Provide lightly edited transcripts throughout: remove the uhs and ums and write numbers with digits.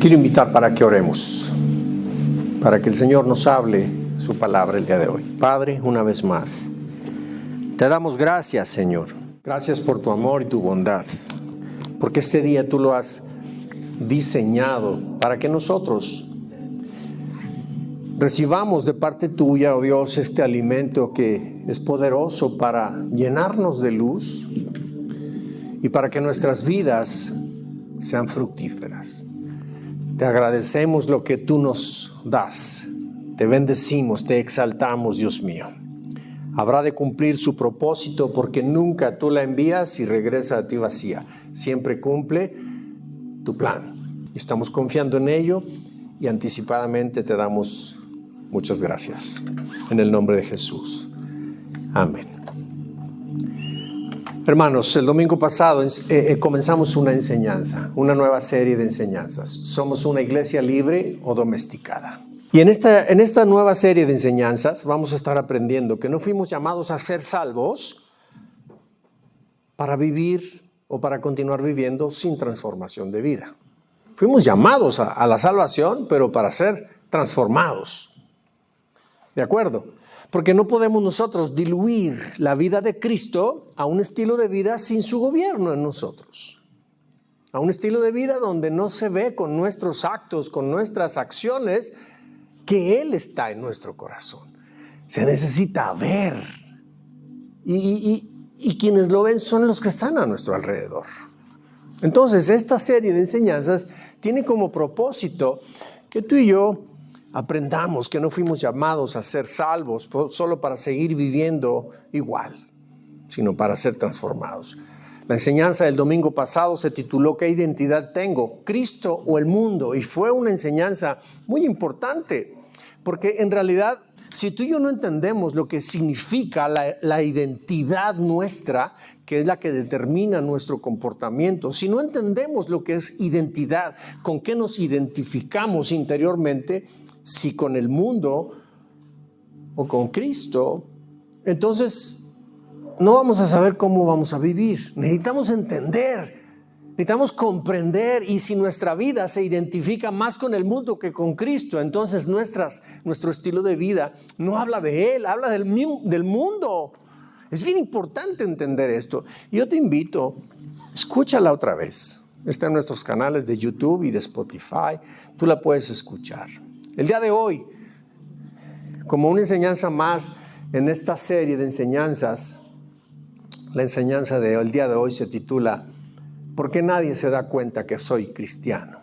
quiero invitar para que oremos, para que el Señor nos hable su palabra el día de hoy. Padre, una vez más, te damos gracias, Señor. Gracias por tu amor y tu bondad, porque este día tú lo has diseñado para que nosotros recibamos de parte tuya, oh Dios, este alimento que es poderoso para llenarnos de luz y para que nuestras vidas sean fructíferas. Te agradecemos lo que tú nos das, te bendecimos, te exaltamos, Dios mío. Habrá de cumplir su propósito porque nunca tú la envías y regresa a ti vacía. Siempre cumple tu plan. Estamos confiando en ello y anticipadamente te damos muchas gracias. En el nombre de Jesús. Amén. Hermanos, el domingo pasado comenzamos una enseñanza, una nueva serie de enseñanzas. ¿Somos una iglesia libre o domesticada? Y en esta nueva serie de enseñanzas vamos a estar aprendiendo que no fuimos llamados a ser salvos para vivir o para continuar viviendo sin transformación de vida. Fuimos llamados a la salvación, pero para ser transformados. ¿De acuerdo? Porque no podemos nosotros diluir la vida de Cristo a un estilo de vida sin su gobierno en nosotros. A un estilo de vida donde no se ve con nuestros actos, con nuestras acciones, que Él está en nuestro corazón. Se necesita ver. Y quienes lo ven son los que están a nuestro alrededor. Entonces, esta serie de enseñanzas tiene como propósito que tú y yo aprendamos que no fuimos llamados a ser salvos solo para seguir viviendo igual, sino para ser transformados. La enseñanza del domingo pasado se tituló ¿Qué identidad tengo? ¿Cristo o el mundo? Y fue una enseñanza muy importante, porque en realidad, si tú y yo no entendemos lo que significa la identidad nuestra, que es la que determina nuestro comportamiento, si no entendemos lo que es identidad, con qué nos identificamos interiormente, si con el mundo o con Cristo, entonces no vamos a saber cómo vamos a vivir. Necesitamos entender, necesitamos comprender, y si nuestra vida se identifica más con el mundo que con Cristo, entonces nuestro estilo de vida no habla de Él, habla del mundo. Es bien importante entender esto. Y yo te invito, escúchala otra vez. Está en nuestros canales de YouTube y de Spotify. Tú la puedes escuchar. El día de hoy, como una enseñanza más en esta serie de enseñanzas, la enseñanza del día de hoy se titula ¿Por qué nadie se da cuenta que soy cristiano?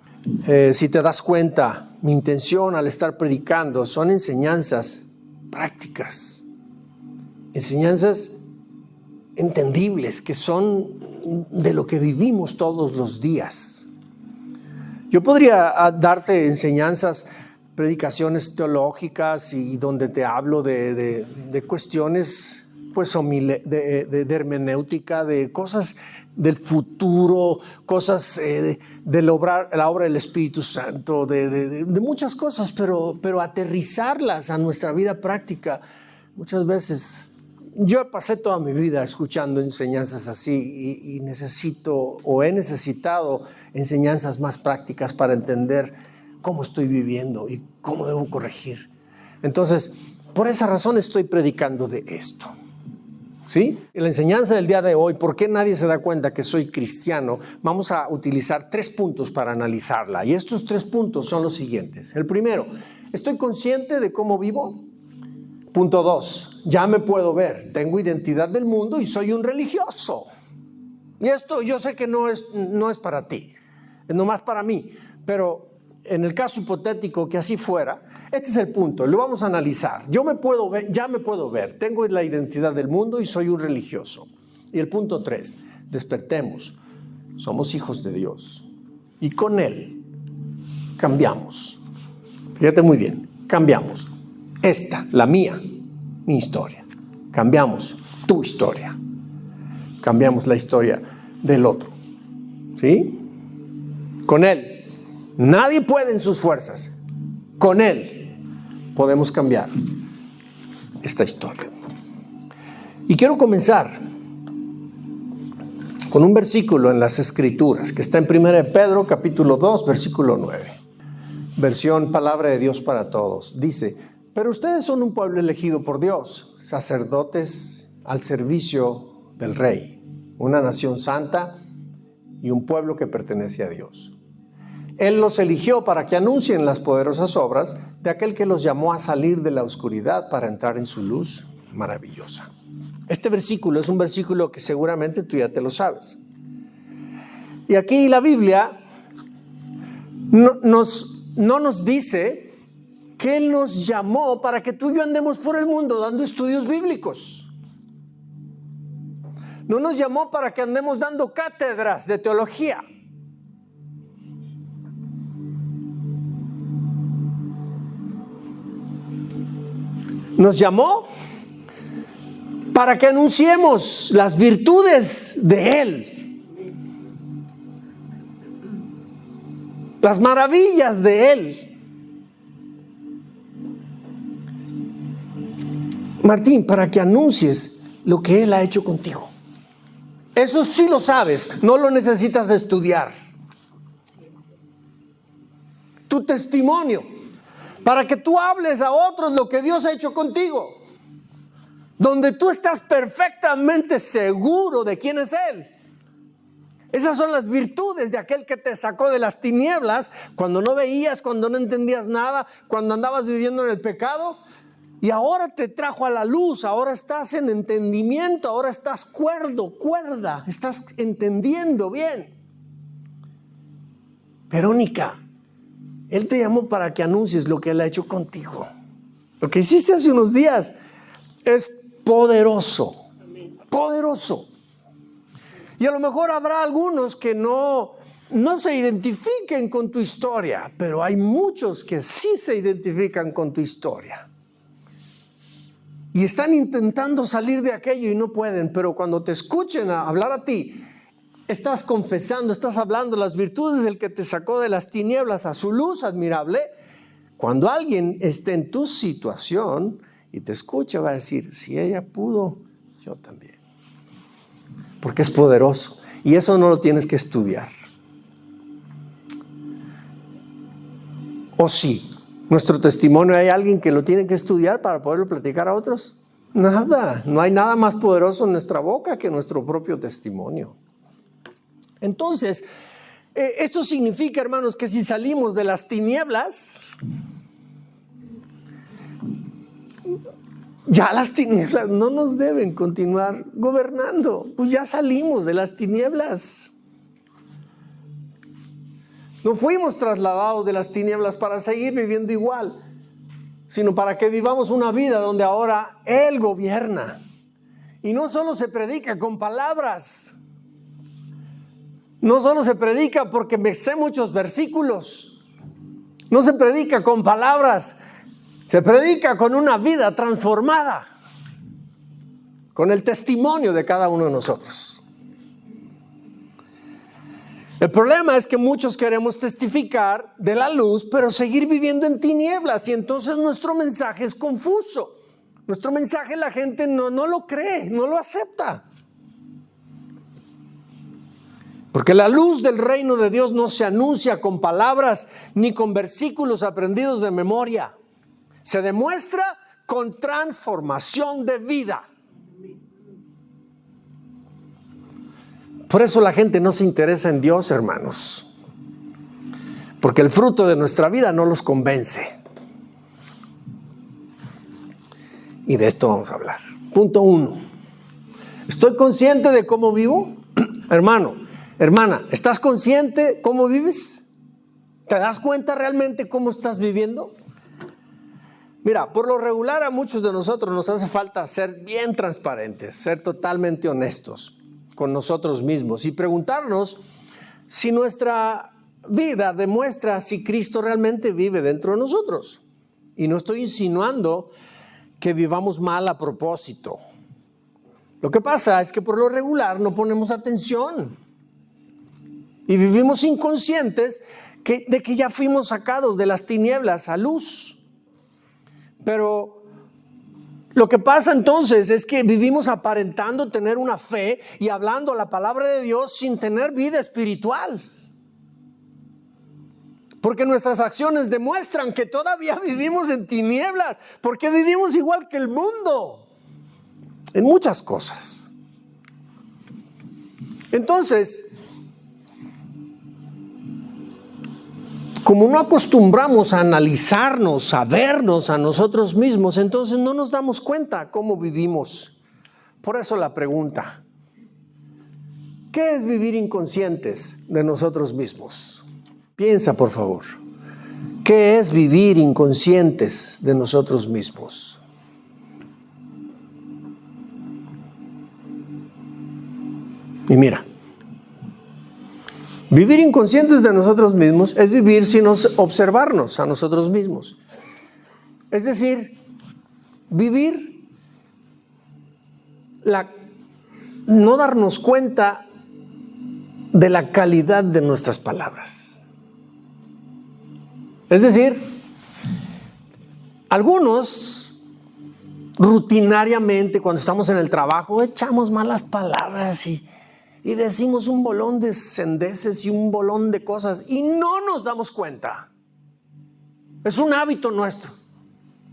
Si te das cuenta, mi intención al estar predicando son enseñanzas prácticas, enseñanzas entendibles, que son de lo que vivimos todos los días. Yo podría darte enseñanzas, predicaciones teológicas y donde te hablo de cuestiones pues de hermenéutica, de cosas del futuro, cosas de la obra del Espíritu Santo, de muchas cosas, pero aterrizarlas a nuestra vida práctica. Muchas veces yo pasé toda mi vida escuchando enseñanzas así y he necesitado enseñanzas más prácticas para entender cómo estoy viviendo y cómo debo corregir. Entonces, por esa razón estoy predicando de esto. ¿Sí? En la enseñanza del día de hoy, ¿por qué nadie se da cuenta que soy cristiano? Vamos a utilizar 3 puntos para analizarla. Y estos 3 puntos son los siguientes. El primero, ¿estoy consciente de cómo vivo? Punto 2, ya me puedo ver. Tengo identidad del mundo y soy un religioso. Y esto yo sé que no es para ti, es nomás para mí. Pero en el caso hipotético que así fuera, este es el punto, lo vamos a analizar. Yo me puedo ver, ya me puedo ver, tengo la identidad del mundo y soy un religioso. Y el punto 3, despertemos, somos hijos de Dios y con Él cambiamos. Fíjate muy bien, cambiamos la mía, mi historia. Cambiamos tu historia. Cambiamos la historia del otro. ¿Sí? Con Él. Nadie puede en sus fuerzas. Con Él podemos cambiar esta historia. Y quiero comenzar con un versículo en las Escrituras que está en 1 Pedro capítulo 2, versículo 9. versión Palabra de Dios para Todos. Dice: pero ustedes son un pueblo elegido por Dios, sacerdotes al servicio del Rey, una nación santa y un pueblo que pertenece a Dios. Él los eligió para que anuncien las poderosas obras de aquel que los llamó a salir de la oscuridad para entrar en su luz maravillosa. Este versículo es un versículo que seguramente tú ya te lo sabes. Y aquí la Biblia no nos dice que Él nos llamó para que tú y yo andemos por el mundo dando estudios bíblicos. No nos llamó para que andemos dando cátedras de teología. Nos llamó para que anunciemos las virtudes de Él, las maravillas de Él. Martín, para que anuncies lo que Él ha hecho contigo. Eso sí lo sabes, no lo necesitas estudiar. Tu testimonio, para que tú hables a otros lo que Dios ha hecho contigo, donde tú estás perfectamente seguro de quién es Él. Esas son las virtudes de aquel que te sacó de las tinieblas, cuando no veías, cuando no entendías nada, cuando andabas viviendo en el pecado, y ahora te trajo a la luz. Ahora estás en entendimiento, ahora estás cuerda, estás entendiendo bien. Verónica, Él te llamó para que anuncies lo que Él ha hecho contigo. Lo que hiciste hace unos días es poderoso, poderoso. Y a lo mejor habrá algunos que no se identifiquen con tu historia, pero hay muchos que sí se identifican con tu historia. Y están intentando salir de aquello y no pueden, pero cuando te escuchen hablar a ti, estás confesando, estás hablando las virtudes del que te sacó de las tinieblas a su luz admirable. Cuando alguien esté en tu situación y te escuche, va a decir: si ella pudo, yo también. Porque es poderoso. Y eso no lo tienes que estudiar. ¿O sí? ¿Nuestro testimonio hay alguien que lo tiene que estudiar para poderlo platicar a otros? Nada. No hay nada más poderoso en nuestra boca que nuestro propio testimonio. Entonces, esto significa, hermanos, que si salimos de las tinieblas, ya las tinieblas no nos deben continuar gobernando. Pues ya salimos de las tinieblas. No fuimos trasladados de las tinieblas para seguir viviendo igual, sino para que vivamos una vida donde ahora Él gobierna. Y no solo se predica con palabras, no solo se predica porque me sé muchos versículos, no se predica con palabras, se predica con una vida transformada, con el testimonio de cada uno de nosotros. El problema es que muchos queremos testificar de la luz, pero seguir viviendo en tinieblas, y entonces nuestro mensaje es confuso. Nuestro mensaje la gente no lo cree, no lo acepta. Porque la luz del reino de Dios no se anuncia con palabras ni con versículos aprendidos de memoria. Se demuestra con transformación de vida. Por eso la gente no se interesa en Dios, hermanos. Porque el fruto de nuestra vida no los convence. Y de esto vamos a hablar. Punto 1. ¿Estoy consciente de cómo vivo? Hermano, hermana, ¿estás consciente cómo vives? ¿Te das cuenta realmente cómo estás viviendo? Mira, por lo regular a muchos de nosotros nos hace falta ser bien transparentes, ser totalmente honestos con nosotros mismos y preguntarnos si nuestra vida demuestra si Cristo realmente vive dentro de nosotros. Y no estoy insinuando que vivamos mal a propósito. Lo que pasa es que por lo regular no ponemos atención y vivimos inconscientes de que ya fuimos sacados de las tinieblas a luz. Pero lo que pasa entonces es que vivimos aparentando tener una fe y hablando la palabra de Dios sin tener vida espiritual. Porque nuestras acciones demuestran que todavía vivimos en tinieblas, porque vivimos igual que el mundo, en muchas cosas. Entonces, como no acostumbramos a analizarnos, a vernos a nosotros mismos, entonces no nos damos cuenta cómo vivimos. Por eso la pregunta, ¿qué es vivir inconscientes de nosotros mismos? Piensa, por favor. ¿Qué es vivir inconscientes de nosotros mismos? Y mira, vivir inconscientes de nosotros mismos es vivir sin observarnos a nosotros mismos. Es decir, vivir no darnos cuenta de la calidad de nuestras palabras. Es decir, algunos rutinariamente cuando estamos en el trabajo echamos malas palabras y decimos un bolón de sandeces y un bolón de cosas y no nos damos cuenta. Es un hábito nuestro.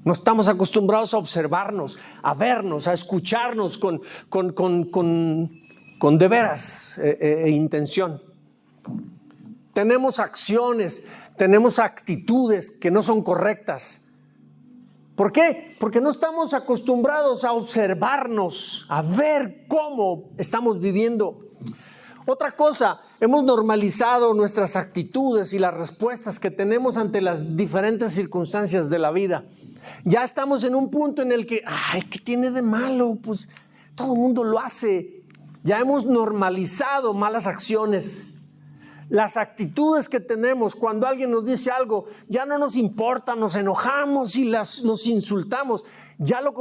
No estamos acostumbrados a observarnos, a vernos, a escucharnos con de veras intención. Tenemos acciones, tenemos actitudes que no son correctas. ¿Por qué? Porque no estamos acostumbrados a observarnos, a ver cómo estamos viviendo. Otra cosa, hemos normalizado nuestras actitudes y las respuestas que tenemos ante las diferentes circunstancias de la vida. Ya estamos en un punto en el que, ¿qué tiene de malo? Pues todo el mundo lo hace. Ya hemos normalizado malas acciones. Las actitudes que tenemos cuando alguien nos dice algo, ya no nos importa, nos enojamos y los insultamos. Ya lo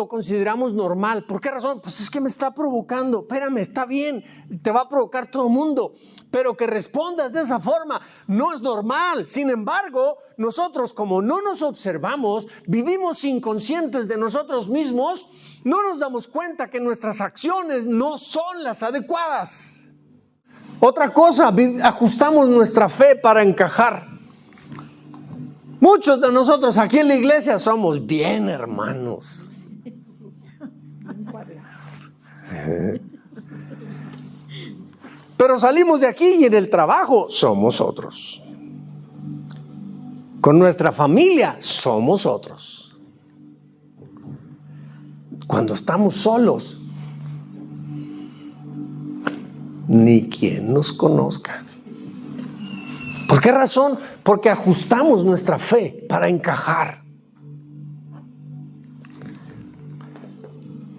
consideramos normal. ¿Por qué razón? Pues es que me está provocando. Espérame, está bien, te va a provocar todo el mundo. Pero que respondas de esa forma no es normal. Sin embargo, nosotros como no nos observamos, vivimos inconscientes de nosotros mismos, no nos damos cuenta que nuestras acciones no son las adecuadas. Otra cosa, ajustamos nuestra fe para encajar. Muchos de nosotros aquí en la iglesia somos bien hermanos. Pero salimos de aquí y en el trabajo somos otros. Con nuestra familia somos otros. Cuando estamos solos, ni quien nos conozca. ¿Por qué razón? Porque ajustamos nuestra fe para encajar.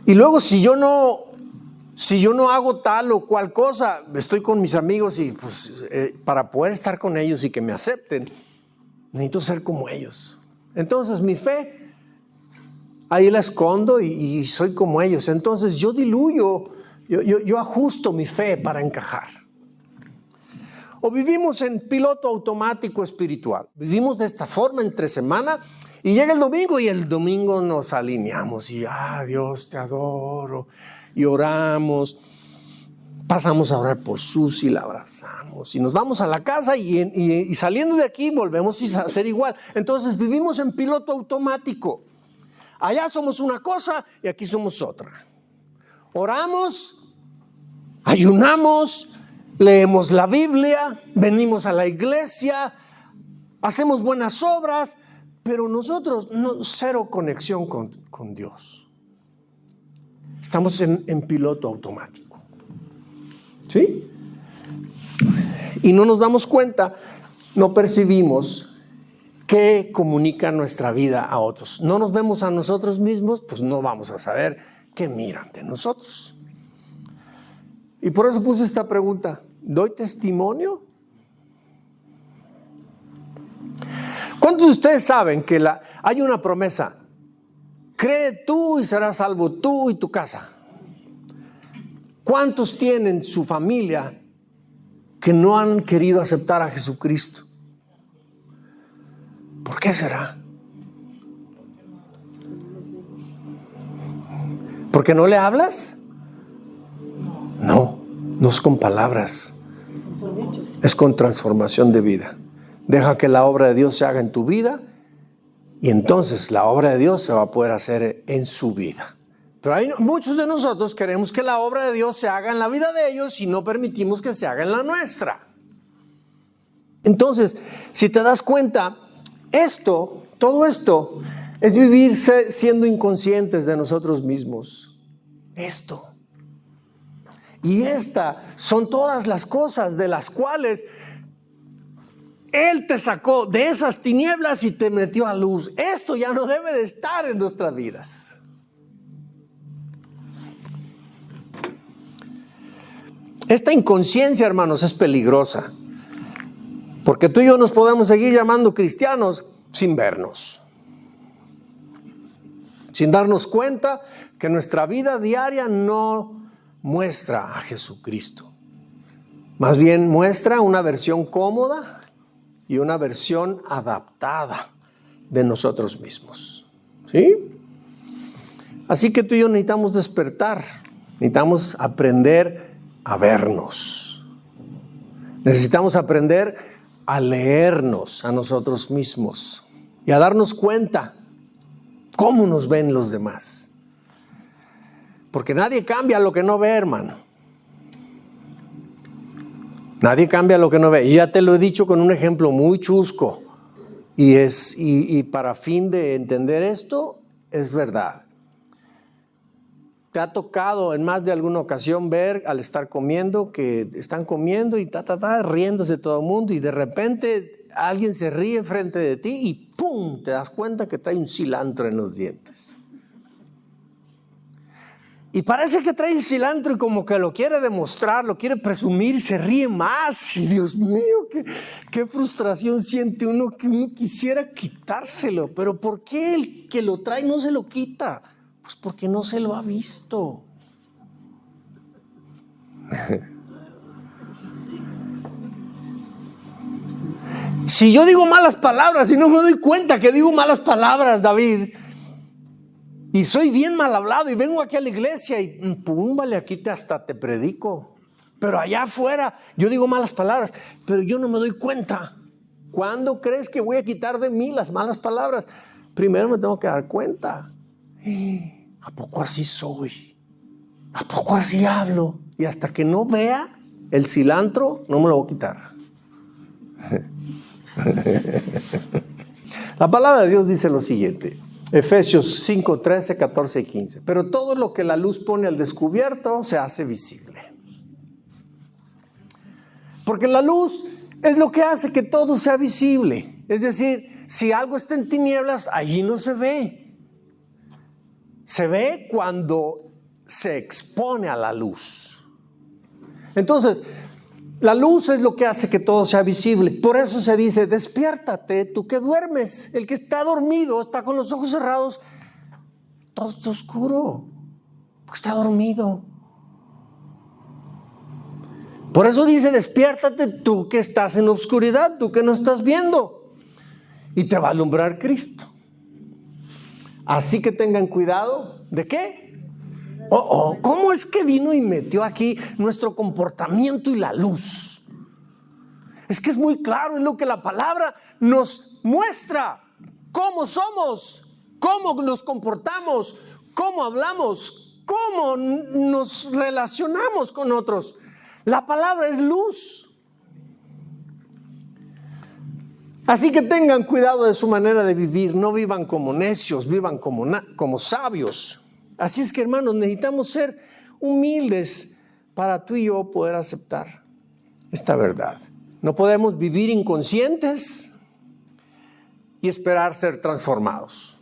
Y luego si yo no hago tal o cual cosa, estoy con mis amigos y pues para poder estar con ellos y que me acepten, necesito ser como ellos. Entonces mi fe, ahí la escondo y soy como ellos. Entonces yo diluyo, yo ajusto mi fe para encajar. O vivimos en piloto automático espiritual. Vivimos de esta forma entre semana y llega el domingo y el domingo nos alineamos y Dios te adoro y oramos. Pasamos a orar por Susi, la abrazamos y nos vamos a la casa y saliendo de aquí volvemos a hacer igual. Entonces vivimos en piloto automático. Allá somos una cosa y aquí somos otra. Oramos, ayunamos, leemos la Biblia, venimos a la iglesia, hacemos buenas obras, pero nosotros cero conexión con Dios. Estamos en piloto automático. ¿Sí? Y no nos damos cuenta, no percibimos qué comunica nuestra vida a otros. No nos vemos a nosotros mismos, pues no vamos a saber qué miran de nosotros. Y por eso puse esta pregunta. ¿Doy testimonio? ¿Cuántos de ustedes saben que hay una promesa? Cree tú y serás salvo tú y tu casa. ¿Cuántos tienen su familia que no han querido aceptar a Jesucristo? ¿Por qué será? ¿Porque no le hablas? No es con palabras, es con transformación de vida. Deja que la obra de Dios se haga en tu vida y entonces la obra de Dios se va a poder hacer en su vida. Pero muchos de nosotros queremos que la obra de Dios se haga en la vida de ellos y no permitimos que se haga en la nuestra. Entonces, si te das cuenta, todo esto es vivir siendo inconscientes de nosotros mismos. Y estas son todas las cosas de las cuales Él te sacó de esas tinieblas y te metió a luz. Esto ya no debe de estar en nuestras vidas. Esta inconsciencia, hermanos, es peligrosa. Porque tú y yo nos podemos seguir llamando cristianos sin vernos. Sin darnos cuenta que nuestra vida diaria no muestra a Jesucristo. Más bien muestra una versión cómoda y una versión adaptada de nosotros mismos. ¿Sí? Así que tú y yo necesitamos despertar. Necesitamos aprender a vernos. Necesitamos aprender a leernos a nosotros mismos y a darnos cuenta cómo nos ven los demás. Porque nadie cambia lo que no ve, hermano. Nadie cambia lo que no ve. Y ya te lo he dicho con un ejemplo muy chusco. Y para fin de entender esto, es verdad. Te ha tocado en más de alguna ocasión ver al estar comiendo que están comiendo y riéndose todo el mundo y de repente alguien se ríe frente de ti y ¡pum! Te das cuenta que trae un cilantro en los dientes. Y parece que trae el cilantro y como que lo quiere demostrar, lo quiere presumir, se ríe más. Y Dios mío, qué frustración siente uno que uno quisiera quitárselo. Pero ¿por qué el que lo trae no se lo quita? Pues porque no se lo ha visto. Si yo digo malas palabras y no me doy cuenta que digo malas palabras, David, y soy bien mal hablado y vengo aquí a la iglesia y pum, vale, aquí hasta te predico. Pero allá afuera yo digo malas palabras, pero yo no me doy cuenta. ¿Cuándo crees que voy a quitar de mí las malas palabras? Primero me tengo que dar cuenta. ¿A poco así soy? ¿A poco así hablo? Y hasta que no vea el cilantro, no me lo voy a quitar. La palabra de Dios dice lo siguiente. Efesios 5, 13, 14 y 15. Pero todo lo que la luz pone al descubierto se hace visible. Porque la luz es lo que hace que todo sea visible. Es decir, si algo está en tinieblas, allí no se ve. Se ve cuando se expone a la luz. Entonces, la luz es lo que hace que todo sea visible. Por eso se dice, despiértate, tú que duermes. El que está dormido, está con los ojos cerrados, todo está oscuro, porque está dormido. Por eso dice, despiértate tú que estás en oscuridad, tú que no estás viendo. Y te va a alumbrar Cristo. Así que tengan cuidado, ¿de qué? ¿Cómo es que vino y metió aquí nuestro comportamiento y la luz? Es que es muy claro, es lo que la palabra nos muestra. Cómo somos, cómo nos comportamos, cómo hablamos, cómo nos relacionamos con otros. La palabra es luz. Así que tengan cuidado de su manera de vivir. No vivan como necios, vivan como sabios. Así es que, hermanos, necesitamos ser humildes para tú y yo poder aceptar esta verdad. No podemos vivir inconscientes y esperar ser transformados.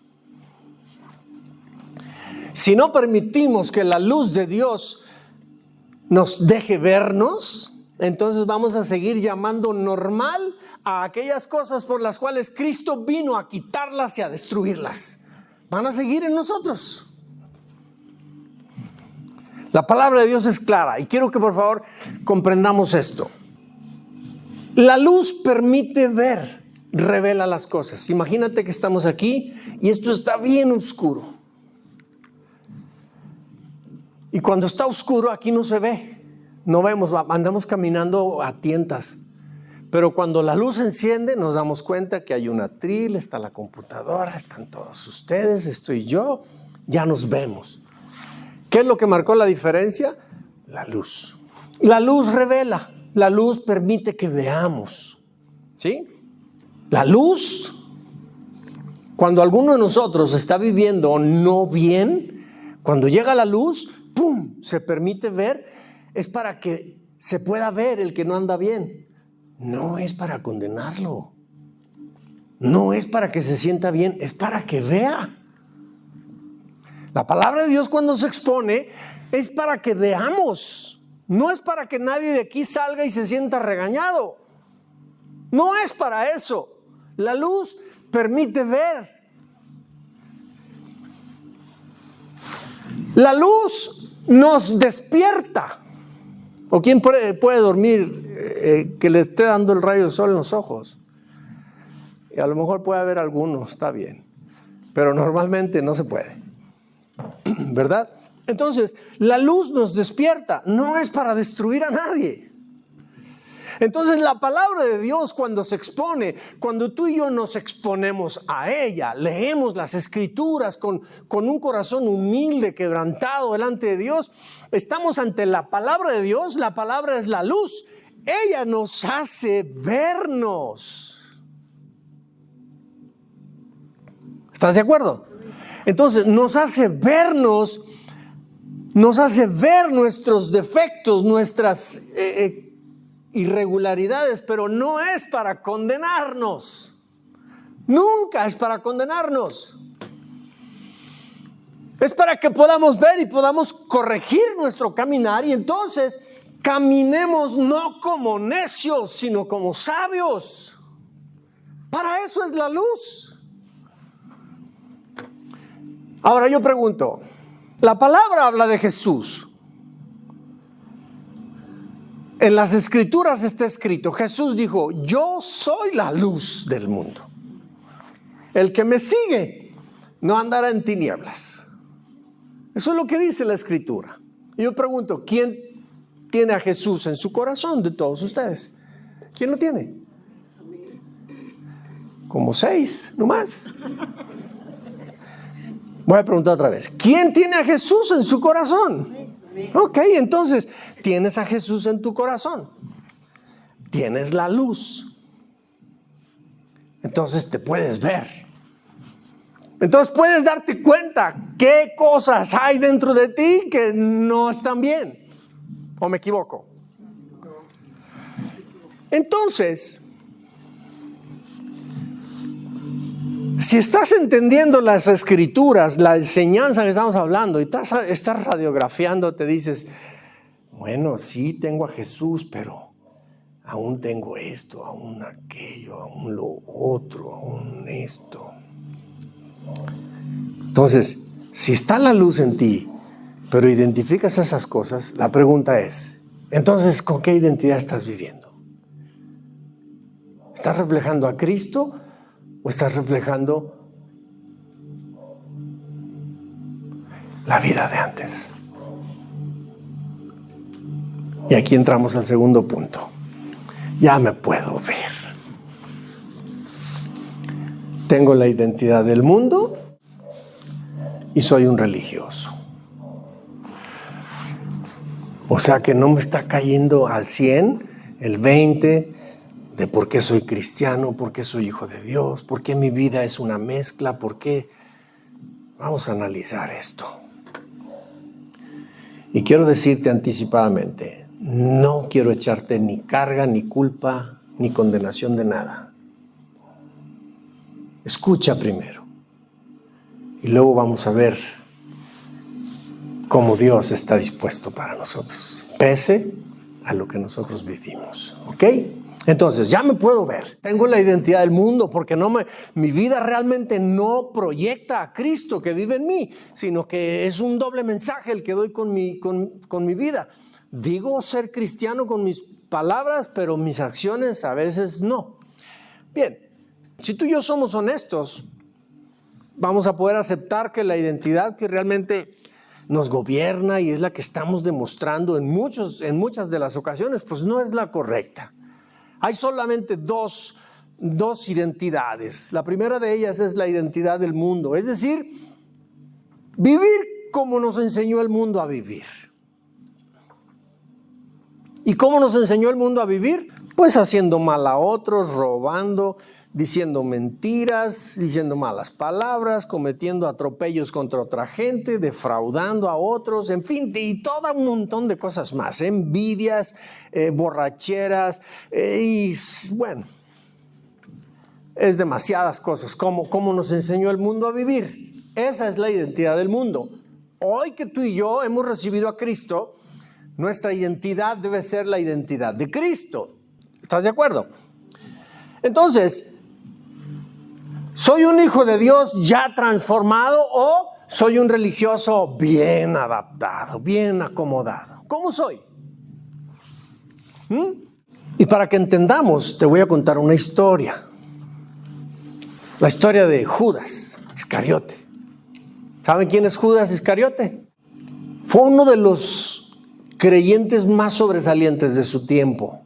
Si no permitimos que la luz de Dios nos deje vernos, entonces vamos a seguir llamando normal a aquellas cosas por las cuales Cristo vino a quitarlas y a destruirlas. Van a seguir en nosotros. La palabra de Dios es clara y quiero que por favor comprendamos esto. La luz permite ver, revela las cosas. Imagínate que estamos aquí y esto está bien oscuro. Y cuando está oscuro aquí no se ve, no vemos, andamos caminando a tientas. Pero cuando la luz se enciende, nos damos cuenta que hay un atril, está la computadora, están todos ustedes, estoy yo, ya nos vemos. ¿Qué es lo que marcó la diferencia? La luz. La luz revela, la luz permite que veamos. ¿Sí? La luz, cuando alguno de nosotros está viviendo no bien, cuando llega la luz, ¡pum!, se permite ver, es para que se pueda ver el que no anda bien. No es para condenarlo. No es para que se sienta bien, es para que vea. La palabra de Dios cuando se expone es para que veamos. No es para que nadie de aquí salga y se sienta regañado. No es para eso. La luz permite ver. La luz nos despierta. ¿O quién puede dormir que le esté dando el rayo del sol en los ojos? Y a lo mejor puede haber algunos, está bien. Pero normalmente no se puede. ¿Verdad? Entonces, la luz nos despierta. No es para destruir a nadie. Entonces, la palabra de Dios cuando se expone, cuando tú y yo nos exponemos a ella, leemos las escrituras con un corazón humilde, quebrantado delante de Dios, estamos ante la palabra de Dios. La palabra es la luz. Ella nos hace vernos. ¿Estás de acuerdo? Entonces, nos hace vernos, nos hace ver nuestros defectos, nuestras irregularidades, pero no es para condenarnos. Nunca es para condenarnos. Es para que podamos ver y podamos corregir nuestro caminar, y entonces caminemos no como necios, sino como sabios. Para eso es la luz. Ahora yo pregunto, la palabra habla de Jesús. En las escrituras está escrito, Jesús dijo, yo soy la luz del mundo. El que me sigue no andará en tinieblas. Eso es lo que dice la escritura. Y yo pregunto, ¿quién tiene a Jesús en su corazón de todos ustedes? ¿Quién lo tiene? Como 6, no más. Voy a preguntar otra vez, ¿quién tiene a Jesús en su corazón? Ok, entonces, tienes a Jesús en tu corazón. Tienes la luz. Entonces te puedes ver. Entonces puedes darte cuenta qué cosas hay dentro de ti que no están bien. ¿O me equivoco? Entonces, si estás entendiendo las escrituras, la enseñanza que estamos hablando, y estás radiografiando, te dices, bueno, sí tengo a Jesús, pero aún tengo esto, aún aquello, aún lo otro, aún esto. Entonces, si está la luz en ti, pero identificas esas cosas, la pregunta es, entonces, ¿con qué identidad estás viviendo? ¿Estás reflejando a Cristo o estás reflejando la vida de antes? Y aquí entramos al segundo punto. Ya me puedo ver. Tengo la identidad del mundo y soy un religioso. O sea que no me está cayendo al 100, el 20 de por qué soy cristiano, por qué soy hijo de Dios, por qué mi vida es una mezcla, por qué. Vamos a analizar esto. Y quiero decirte anticipadamente, no quiero echarte ni carga, ni culpa, ni condenación de nada. Escucha primero. Y luego vamos a ver cómo Dios está dispuesto para nosotros, pese a lo que nosotros vivimos. ¿Ok? Entonces, ya me puedo ver. Tengo la identidad del mundo porque mi vida realmente no proyecta a Cristo que vive en mí, sino que es un doble mensaje el que doy con mi vida. Digo ser cristiano con mis palabras, pero mis acciones a veces no. Bien, si tú y yo somos honestos, vamos a poder aceptar que la identidad que realmente nos gobierna y es la que estamos demostrando en muchas de las ocasiones, pues no es la correcta. Hay solamente dos identidades. La primera de ellas es la identidad del mundo, es decir, vivir como nos enseñó el mundo a vivir. ¿Y cómo nos enseñó el mundo a vivir? Pues haciendo mal a otros, robando, diciendo mentiras, diciendo malas palabras, cometiendo atropellos contra otra gente, defraudando a otros, en fin, y todo un montón de cosas más, envidias, borracheras, y bueno, es demasiadas cosas, como nos enseñó el mundo a vivir. Esa es la identidad del mundo. Hoy que tú y yo hemos recibido a Cristo, nuestra identidad debe ser la identidad de Cristo. ¿Estás de acuerdo? Entonces, ¿soy un hijo de Dios ya transformado o soy un religioso bien adaptado, bien acomodado? ¿Cómo soy? Y para que entendamos, te voy a contar una historia. La historia de Judas Iscariote. ¿Saben quién es Judas Iscariote? Fue uno de los creyentes más sobresalientes de su tiempo.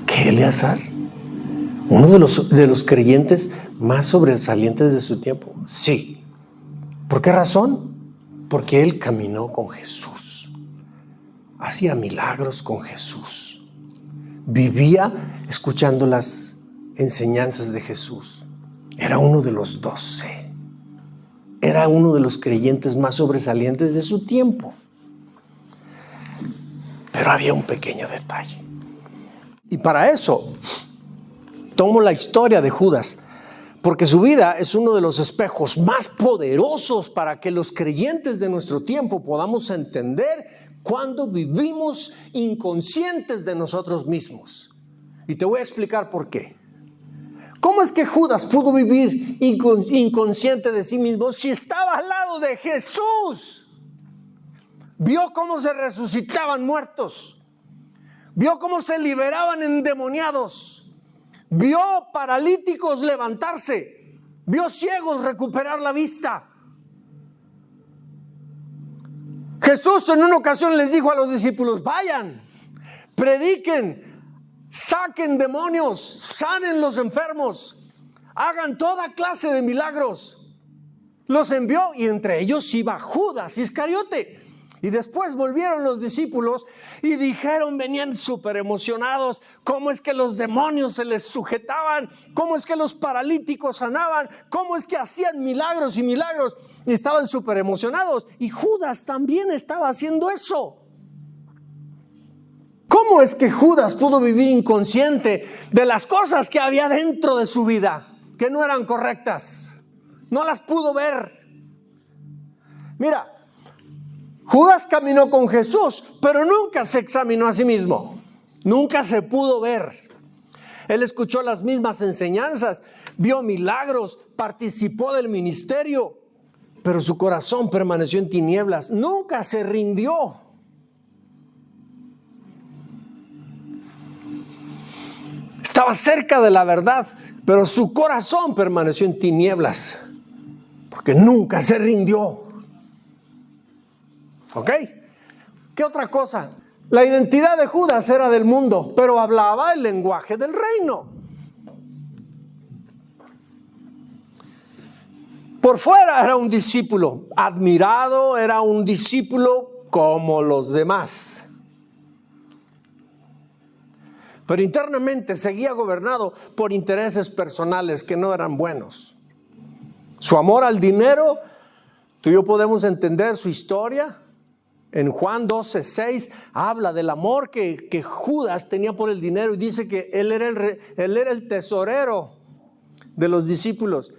¿Qué, Eleazar? ¿Uno de los creyentes más sobresalientes de su tiempo? Sí. ¿Por qué razón? Porque él caminó con Jesús. Hacía milagros con Jesús. Vivía escuchando las enseñanzas de Jesús. Era uno de los 12. Era uno de los creyentes más sobresalientes de su tiempo. Pero había un pequeño detalle. Y para eso tomo la historia de Judas, porque su vida es uno de los espejos más poderosos para que los creyentes de nuestro tiempo podamos entender cuando vivimos inconscientes de nosotros mismos. Y te voy a explicar por qué. ¿Cómo es que Judas pudo vivir inconsciente de sí mismo si estaba al lado de Jesús? Vio cómo se resucitaban muertos. Vio cómo se liberaban endemoniados. Vio paralíticos levantarse. Vio ciegos recuperar la vista. Jesús en una ocasión les dijo a los discípulos: vayan, prediquen, saquen demonios, sanen los enfermos, hagan toda clase de milagros. Los envió y entre ellos iba Judas Iscariote. Y después volvieron los discípulos y dijeron, venían súper emocionados, cómo es que los demonios se les sujetaban, cómo es que los paralíticos sanaban, cómo es que hacían milagros y milagros. Y estaban súper emocionados. Y Judas también estaba haciendo eso. ¿Cómo es que Judas pudo vivir inconsciente de las cosas que había dentro de su vida, que no eran correctas? No las pudo ver. Mira, Judas caminó con Jesús, pero nunca se examinó a sí mismo. Nunca se pudo ver. Él escuchó las mismas enseñanzas, vio milagros, participó del ministerio, pero su corazón permaneció en tinieblas. Nunca se rindió. Estaba cerca de la verdad, pero su corazón permaneció en tinieblas, porque nunca se rindió. ¿Ok? ¿Qué otra cosa? La identidad de Judas era del mundo, pero hablaba el lenguaje del reino. Por fuera era un discípulo admirado, era un discípulo como los demás. Pero internamente seguía gobernado por intereses personales que no eran buenos. Su amor al dinero, tú y yo podemos entender su historia. En Juan 12:6 habla del amor que Judas tenía por el dinero y dice que él era el tesorero de los discípulos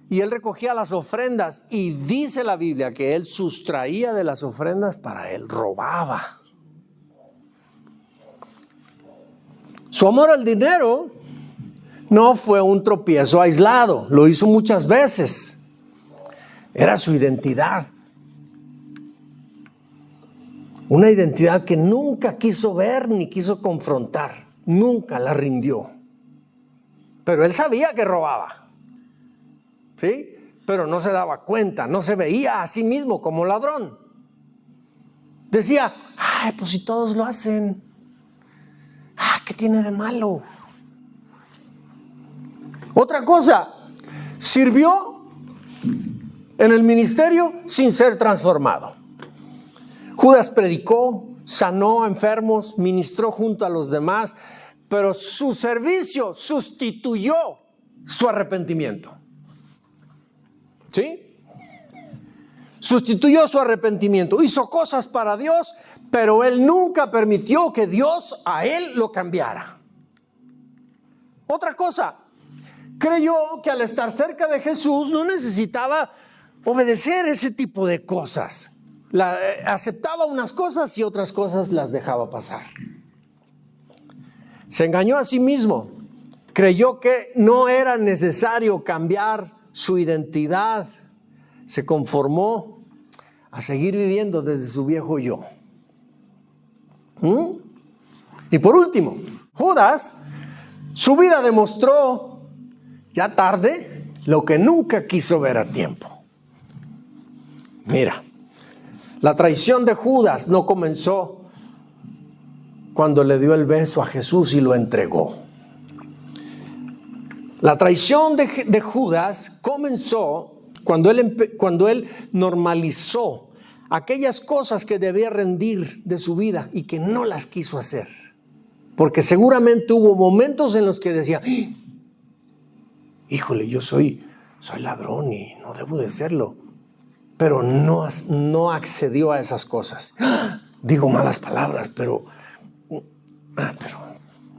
y él recogía las ofrendas y dice la Biblia que él sustraía de las ofrendas para él, robaba. Su amor al dinero no fue un tropiezo aislado, lo hizo muchas veces, era su identidad. Una identidad que nunca quiso ver ni quiso confrontar. Nunca la rindió. Pero él sabía que robaba. ¿Sí? pero no se daba cuenta, no se veía a sí mismo como ladrón. Decía, ay, pues si todos lo hacen, ¿qué tiene de malo? Otra cosa, sirvió en el ministerio sin ser transformado. Judas predicó, sanó a enfermos, ministró junto a los demás, pero su servicio sustituyó su arrepentimiento. ¿Sí? Sustituyó su arrepentimiento, hizo cosas para Dios, pero él nunca permitió que Dios a él lo cambiara. Otra cosa, creyó que al estar cerca de Jesús no necesitaba obedecer ese tipo de cosas. Aceptaba unas cosas y otras cosas las dejaba pasar. Se engañó a sí mismo, creyó que no era necesario cambiar su identidad, se conformó a seguir viviendo desde su viejo yo. Y por último, Judas, su vida demostró ya tarde lo que nunca quiso ver a tiempo. Mira, la traición de Judas no comenzó cuando le dio el beso a Jesús y lo entregó. La traición de Judas comenzó cuando él normalizó aquellas cosas que debía rendir de su vida y que no las quiso hacer. Porque seguramente hubo momentos en los que decía, híjole, yo soy ladrón y no debo de serlo. Pero no accedió a esas cosas. Digo malas palabras, pero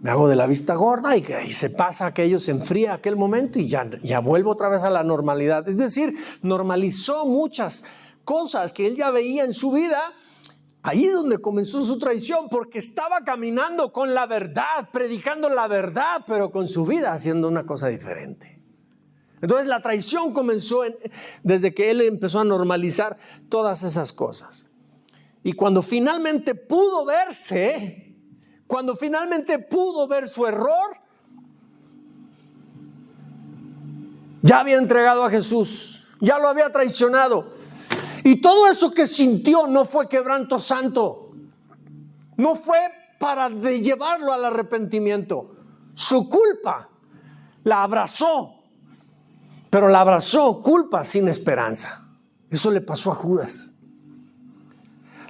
me hago de la vista gorda y se pasa aquello, se enfría aquel momento y ya vuelvo otra vez a la normalidad. Es decir, normalizó muchas cosas que él ya veía en su vida. Ahí es donde comenzó su traición, porque estaba caminando con la verdad, predicando la verdad, pero con su vida haciendo una cosa diferente. Entonces la traición comenzó desde que él empezó a normalizar todas esas cosas. Y cuando finalmente pudo ver su error, ya había entregado a Jesús, ya lo había traicionado. Y todo eso que sintió no fue quebranto santo, no fue para llevarlo al arrepentimiento. Su culpa la abrazó. Pero la abrazó culpa sin esperanza. Eso le pasó a Judas.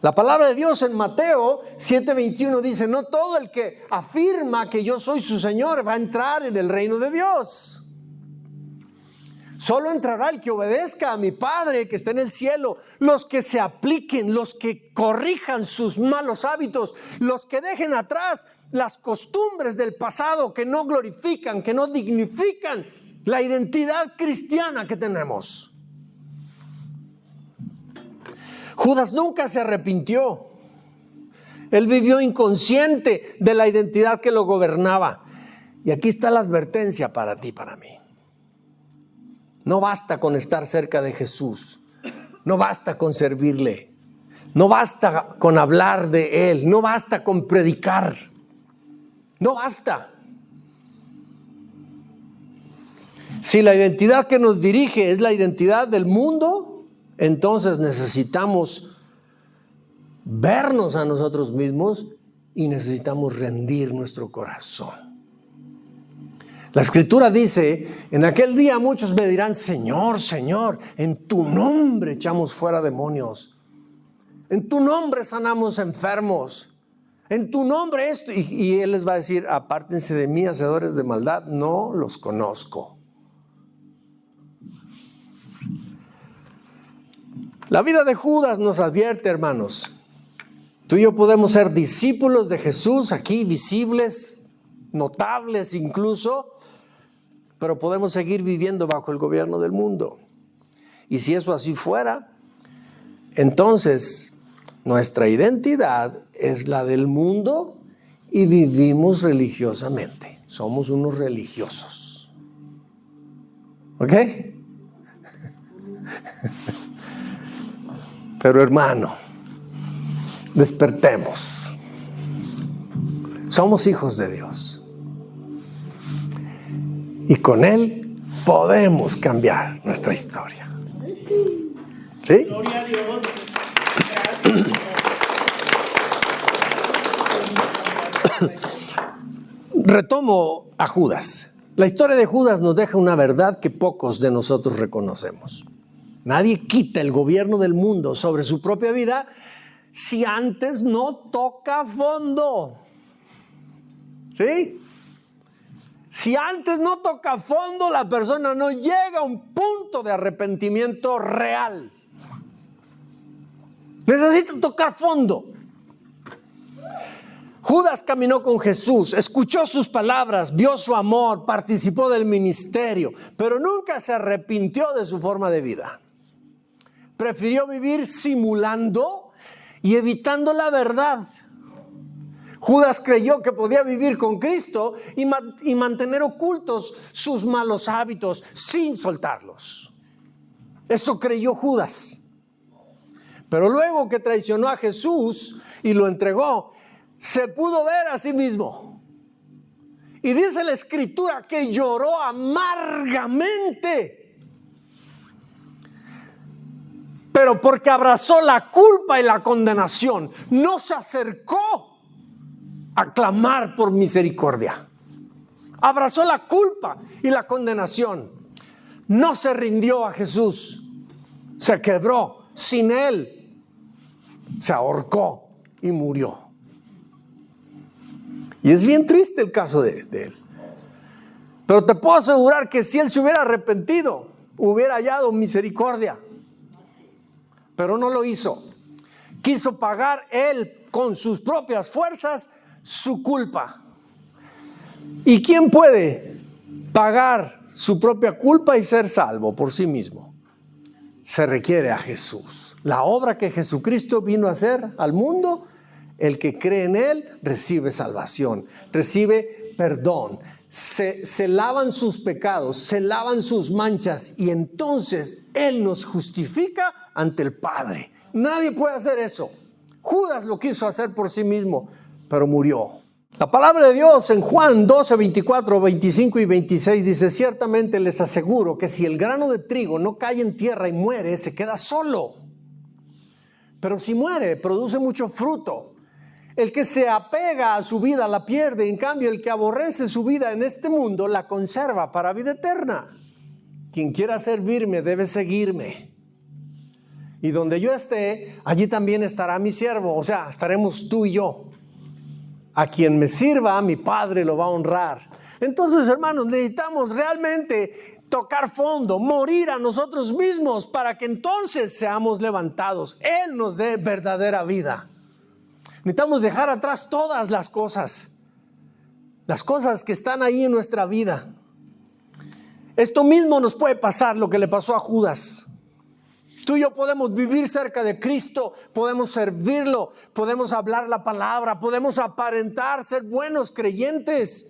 La palabra de Dios en Mateo 7:21 dice, no todo el que afirma que yo soy su Señor va a entrar en el reino de Dios. Solo entrará el que obedezca a mi Padre que está en el cielo. Los que se apliquen, los que corrijan sus malos hábitos, los que dejen atrás las costumbres del pasado que no glorifican, que no dignifican la identidad cristiana que tenemos. Judas nunca se arrepintió. Él vivió inconsciente de la identidad que lo gobernaba. Y aquí está la advertencia para ti, para mí. No basta con estar cerca de Jesús. No basta con servirle. No basta con hablar de Él. No basta con predicar. No basta. Si la identidad que nos dirige es la identidad del mundo, entonces necesitamos vernos a nosotros mismos y necesitamos rendir nuestro corazón. La Escritura dice, en aquel día muchos me dirán, Señor, Señor, en tu nombre echamos fuera demonios, en tu nombre sanamos enfermos, en tu nombre esto. Y Él les va a decir, apártense de mí, hacedores de maldad, no los conozco. La vida de Judas nos advierte, hermanos. Tú y yo podemos ser discípulos de Jesús aquí, visibles, notables incluso, pero podemos seguir viviendo bajo el gobierno del mundo. Y si eso así fuera, entonces nuestra identidad es la del mundo y vivimos religiosamente. Somos unos religiosos. ¿Ok? Pero hermano, despertemos. Somos hijos de Dios. Y con Él podemos cambiar nuestra historia. ¿Sí? Gloria a Dios. Retomo a Judas. La historia de Judas nos deja una verdad que pocos de nosotros reconocemos. Nadie quita el gobierno del mundo sobre su propia vida si antes no toca fondo. ¿Sí? Si antes no toca fondo, la persona no llega a un punto de arrepentimiento real. Necesita tocar fondo. Judas caminó con Jesús, escuchó sus palabras, vio su amor, participó del ministerio, pero nunca se arrepintió de su forma de vida. Prefirió vivir simulando y evitando la verdad. Judas creyó que podía vivir con Cristo y mantener ocultos sus malos hábitos sin soltarlos. Eso creyó Judas. Pero luego que traicionó a Jesús y lo entregó, se pudo ver a sí mismo. Y dice la Escritura que lloró amargamente. Pero porque abrazó la culpa y la condenación, no se acercó a clamar por misericordia. Abrazó la culpa y la condenación. No se rindió a Jesús. Se quebró sin él. Se ahorcó y murió. Y es bien triste el caso de él. Pero te puedo asegurar que si él se hubiera arrepentido, hubiera hallado misericordia. Pero no lo hizo. Quiso pagar él con sus propias fuerzas su culpa. ¿Y quién puede pagar su propia culpa y ser salvo por sí mismo? Se requiere a Jesús. La obra que Jesucristo vino a hacer al mundo. El que cree en él recibe salvación, recibe perdón, se lavan sus pecados, se lavan sus manchas y entonces él nos justifica ante el Padre. Nadie puede hacer eso. Judas lo quiso hacer por sí mismo, pero murió. La palabra de Dios en Juan 12, 24, 25 y 26 dice: ciertamente les aseguro que si el grano de trigo no cae en tierra y muere, se queda solo. Pero si muere, produce mucho fruto. El que se apega a su vida la pierde, en cambio el que aborrece su vida en este mundo la conserva para vida eterna. Quien quiera servirme debe seguirme. Y donde yo esté, allí también estará mi siervo, o sea, estaremos tú y yo. A quien me sirva, mi Padre lo va a honrar. Entonces, hermanos, necesitamos realmente tocar fondo, morir a nosotros mismos para que entonces seamos levantados. Él nos dé verdadera vida. Necesitamos dejar atrás todas las cosas que están ahí en nuestra vida. Esto mismo nos puede pasar, lo que le pasó a Judas. Tú y yo podemos vivir cerca de Cristo, podemos servirlo, podemos hablar la palabra, podemos aparentar ser buenos creyentes.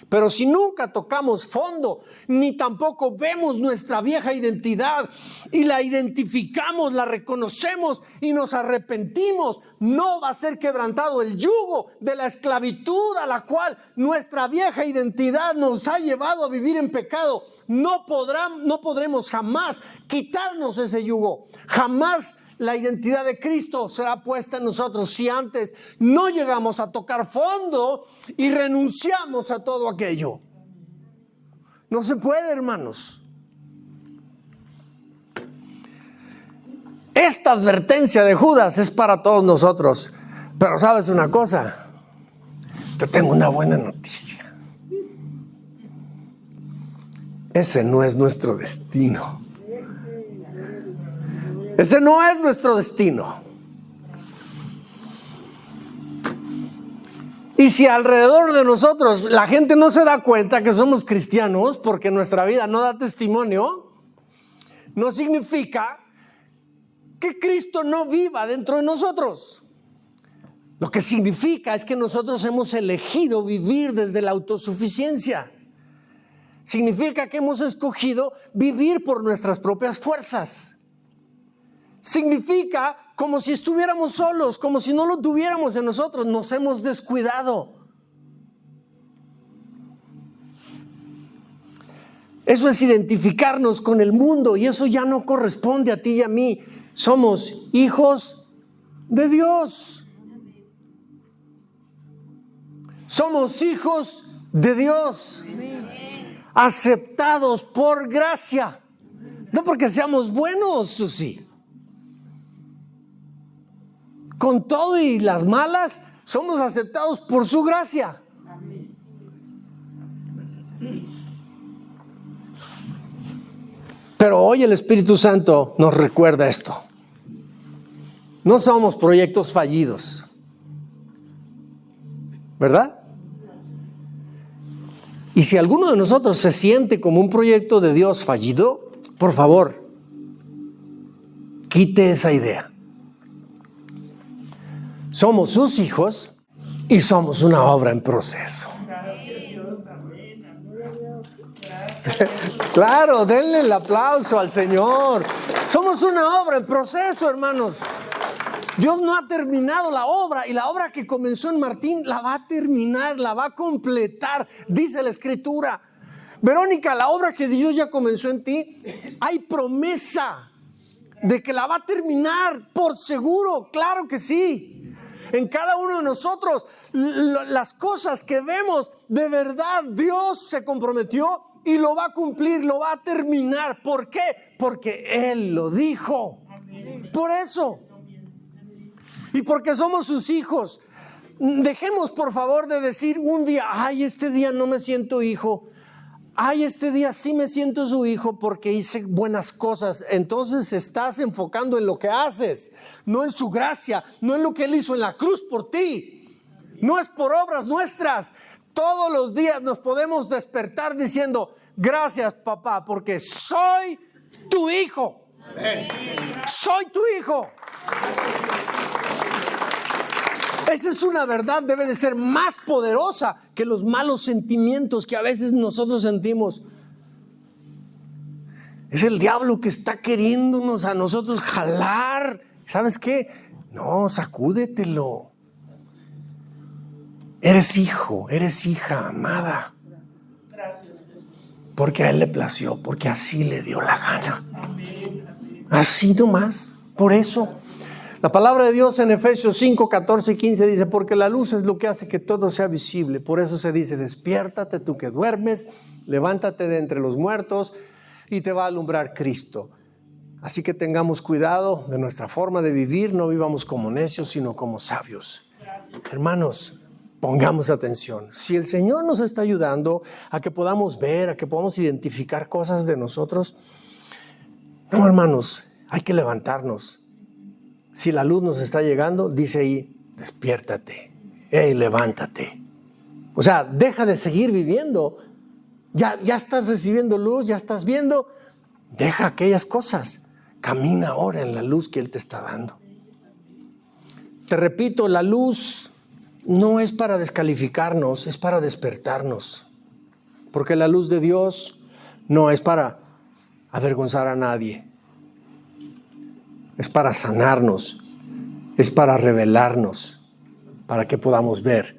Pero si nunca tocamos fondo, ni tampoco vemos nuestra vieja identidad y la identificamos, la reconocemos y nos arrepentimos, no va a ser quebrantado el yugo de la esclavitud a la cual nuestra vieja identidad nos ha llevado a vivir en pecado. No podremos jamás quitarnos ese yugo. Jamás la identidad de Cristo será puesta en nosotros si antes no llegamos a tocar fondo y renunciamos a todo aquello. No se puede, hermanos. Esta advertencia de Judas es para todos nosotros. Pero ¿sabes una cosa? Te tengo una buena noticia. Ese no es nuestro destino. Ese no es nuestro destino. Y si alrededor de nosotros la gente no se da cuenta que somos cristianos porque nuestra vida no da testimonio, no significa que Cristo no viva dentro de nosotros. Lo que significa es que nosotros hemos elegido vivir desde la autosuficiencia. Significa que hemos escogido vivir por nuestras propias fuerzas. Significa como si estuviéramos solos, como si no lo tuviéramos en nosotros. Nos hemos descuidado. Eso es identificarnos con el mundo y eso ya no corresponde a ti y a mí. Somos hijos de Dios. Somos hijos de Dios. Aceptados por gracia. No porque seamos buenos, sí. Con todo y las malas, somos aceptados por su gracia. Pero hoy el Espíritu Santo nos recuerda esto. No somos proyectos fallidos, ¿verdad? Y si alguno de nosotros se siente como un proyecto de Dios fallido, por favor, quite esa idea. Somos sus hijos y somos una obra en proceso. Claro, denle el aplauso al Señor. Somos una obra en proceso, hermanos. Dios no ha terminado la obra, y la obra que comenzó en Martín la va a terminar, la va a completar, dice la Escritura. Verónica, la obra que Dios ya comenzó en ti, hay promesa de que la va a terminar, por seguro, claro que sí. En cada uno de nosotros, las cosas que vemos, de verdad Dios se comprometió y lo va a cumplir, lo va a terminar. ¿Por qué? Porque Él lo dijo. Por eso. Y porque somos sus hijos. Dejemos por favor de decir un día, ay, este día no me siento hijo. Ay, este día sí me siento su hijo porque hice buenas cosas. Entonces estás enfocando en lo que haces, no en su gracia, no en lo que Él hizo en la cruz por ti. No es por obras nuestras. Todos los días nos podemos despertar diciendo, gracias papá, porque soy tu hijo. Amén. Soy tu hijo. Esa es una verdad, debe de ser más poderosa que los malos sentimientos que a veces nosotros sentimos. Es el diablo que está queriéndonos a nosotros jalar. ¿Sabes qué? No, sacúdetelo. Eres hijo, eres hija amada. Porque a Él le plació, porque así le dio la gana. Así nomás, por eso. La palabra de Dios en Efesios 5, 14 y 15 dice, porque la luz es lo que hace que todo sea visible. Por eso se dice, despiértate tú que duermes, levántate de entre los muertos y te va a alumbrar Cristo. Así que tengamos cuidado de nuestra forma de vivir, no vivamos como necios, sino como sabios. Hermanos, pongamos atención. Si el Señor nos está ayudando a que podamos ver, a que podamos identificar cosas de nosotros, no, hermanos, hay que levantarnos. Si la luz nos está llegando, dice ahí, despiértate, levántate. O sea, deja de seguir viviendo. Ya estás recibiendo luz, ya estás viendo. Deja aquellas cosas. Camina ahora en la luz que Él te está dando. Te repito, la luz no es para descalificarnos, es para despertarnos. Porque la luz de Dios no es para avergonzar a nadie. Es para sanarnos, es para revelarnos, para que podamos ver,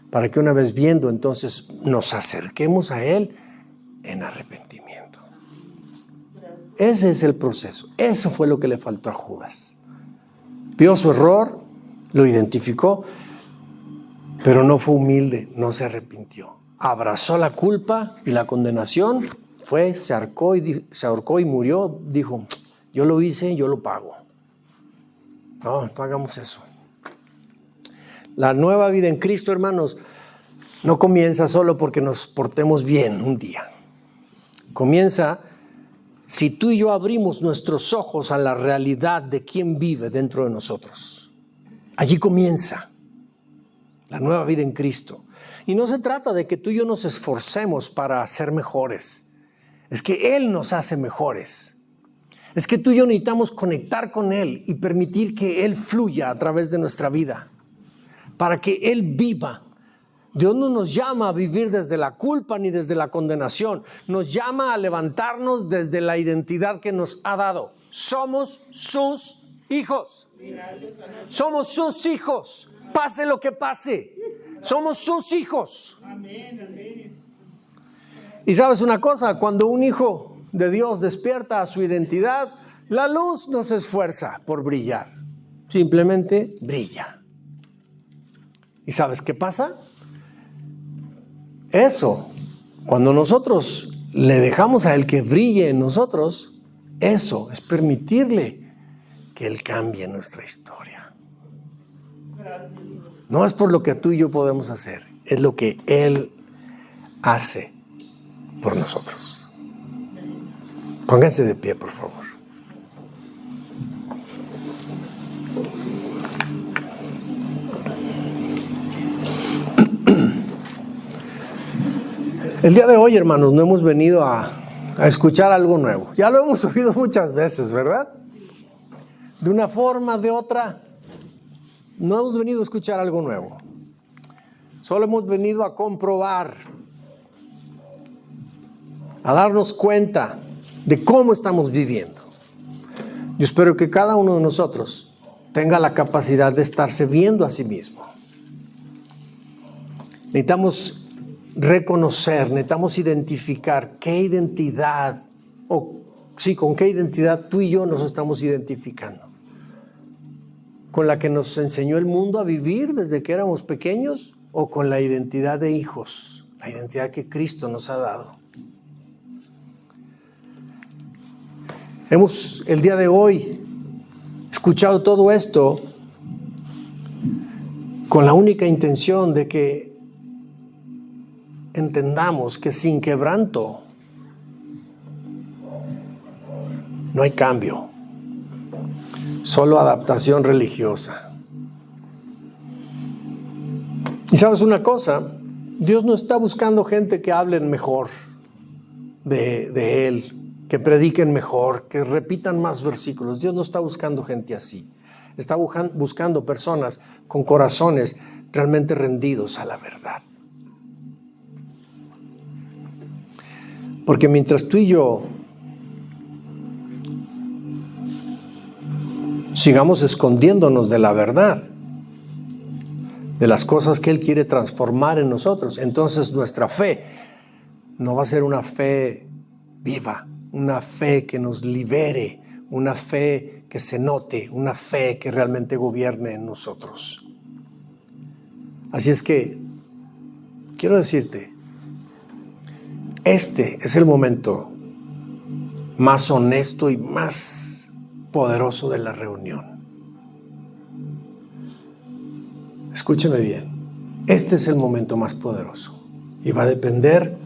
para que una vez viendo entonces nos acerquemos a Él en arrepentimiento. Ese es el proceso, eso fue lo que le faltó a Judas. Vio su error, lo identificó, pero no fue humilde, no se arrepintió. Abrazó la culpa y la condenación, se ahorcó y murió, dijo, yo lo hice, yo lo pago. No hagamos eso. La nueva vida en Cristo, hermanos, no comienza solo porque nos portemos bien un día. Comienza si tú y yo abrimos nuestros ojos a la realidad de quién vive dentro de nosotros. Allí comienza la nueva vida en Cristo. Y no se trata de que tú y yo nos esforcemos para ser mejores. Es que Él nos hace mejores. Es que tú y yo necesitamos conectar con Él y permitir que Él fluya a través de nuestra vida, para que Él viva. Dios no nos llama a vivir desde la culpa ni desde la condenación. Nos llama a levantarnos desde la identidad que nos ha dado. Somos sus hijos. Somos sus hijos. Pase lo que pase. Somos sus hijos. Y sabes una cosa, cuando un hijo de Dios despierta a su identidad, La luz no se esfuerza por brillar, simplemente brilla. ¿Y sabes qué pasa? Eso, cuando nosotros le dejamos a Él que brille en nosotros, eso es permitirle que Él cambie nuestra historia. No es por lo que tú y yo podemos hacer, es lo que Él hace por nosotros. Pónganse de pie, por favor. El día de hoy, hermanos, no hemos venido a escuchar algo nuevo. Ya lo hemos oído muchas veces, ¿verdad? De una forma, de otra, no hemos venido a escuchar algo nuevo. Solo hemos venido a comprobar, a darnos cuenta de cómo estamos viviendo. Yo espero que cada uno de nosotros tenga la capacidad de estarse viendo a sí mismo. Necesitamos reconocer, necesitamos identificar qué identidad, con qué identidad tú y yo nos estamos identificando. ¿Con la que nos enseñó el mundo a vivir desde que éramos pequeños? ¿O con la identidad de hijos, la identidad que Cristo nos ha dado? Hemos el día de hoy escuchado todo esto con la única intención de que entendamos que sin quebranto no hay cambio, solo adaptación religiosa. Y sabes una cosa, Dios no está buscando gente que hablen mejor de Él, que prediquen mejor, que repitan más versículos. Dios no está buscando gente así. Está buscando personas con corazones realmente rendidos a la verdad. Porque mientras tú y yo sigamos escondiéndonos de la verdad, de las cosas que Él quiere transformar en nosotros, entonces nuestra fe no va a ser una fe viva, una fe que nos libere, una fe que se note, una fe que realmente gobierne en nosotros. Así es que quiero decirte, este es el momento más honesto y más poderoso de la reunión. Escúcheme bien, este es el momento más poderoso y va a depender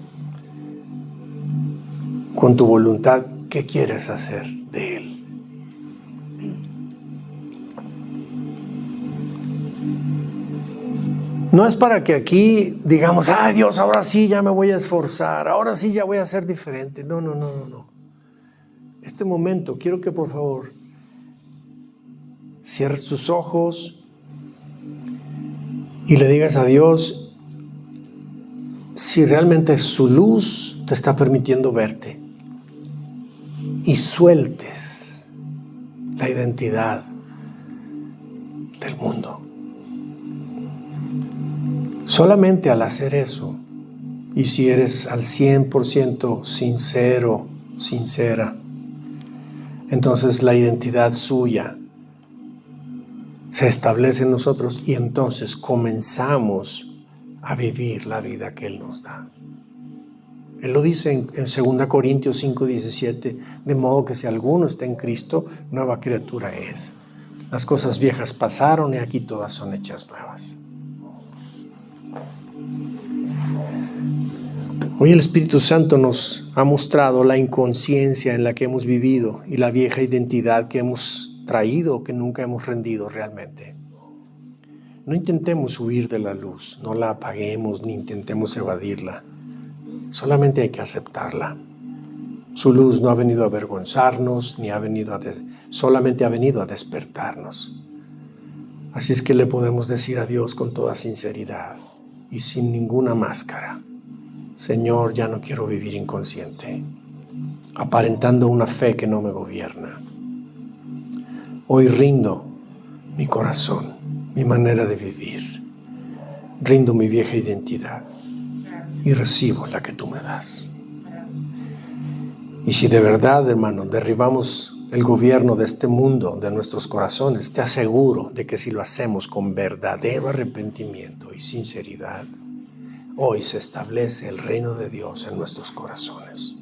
con tu voluntad qué quieres hacer de él. No es para que aquí digamos, ay Dios, ahora sí ya me voy a esforzar, ahora sí ya voy a ser diferente. No. Este momento, quiero que por favor cierres tus ojos y le digas a Dios si realmente su luz te está permitiendo verte y sueltes la identidad del mundo. Solamente al hacer eso, y si eres al 100% sincero, sincera, entonces la identidad suya se establece en nosotros y entonces comenzamos a vivir la vida que Él nos da. Él lo dice en 2 Corintios 5:17, de modo que si alguno está en Cristo, nueva criatura es. Las cosas viejas pasaron y aquí todas son hechas nuevas. Hoy el Espíritu Santo nos ha mostrado la inconsciencia en la que hemos vivido y la vieja identidad que hemos traído, que nunca hemos rendido realmente. No intentemos huir de la luz, no la apaguemos ni intentemos evadirla. Solamente hay que aceptarla. Su luz no ha venido a avergonzarnos, ni solamente ha venido a despertarnos. Así es que le podemos decir a Dios con toda sinceridad y sin ninguna máscara: Señor, ya no quiero vivir inconsciente, aparentando una fe que no me gobierna. Hoy rindo mi corazón, mi manera de vivir. Rindo mi vieja identidad y recibo la que tú me das. Y si de verdad, hermano, derribamos el gobierno de este mundo, de nuestros corazones. Te aseguro de que si lo hacemos con verdadero arrepentimiento y sinceridad, hoy se establece el reino de Dios en nuestros corazones.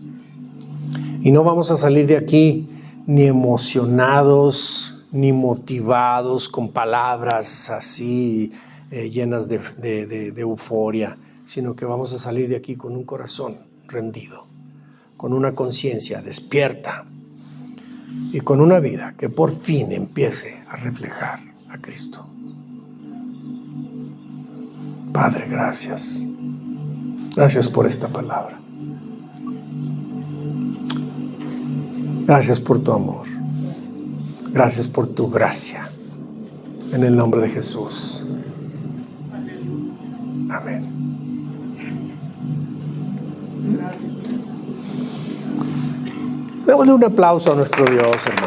Y no vamos a salir de aquí ni emocionados, ni motivados con palabras así llenas de euforia, sino que vamos a salir de aquí con un corazón rendido, con una conciencia despierta y con una vida que por fin empiece a reflejar a Cristo. Padre, gracias. Gracias por esta palabra. Gracias por tu amor. Gracias por tu gracia. En el nombre de Jesús. Amén. Démosle un aplauso a nuestro Dios, hermano.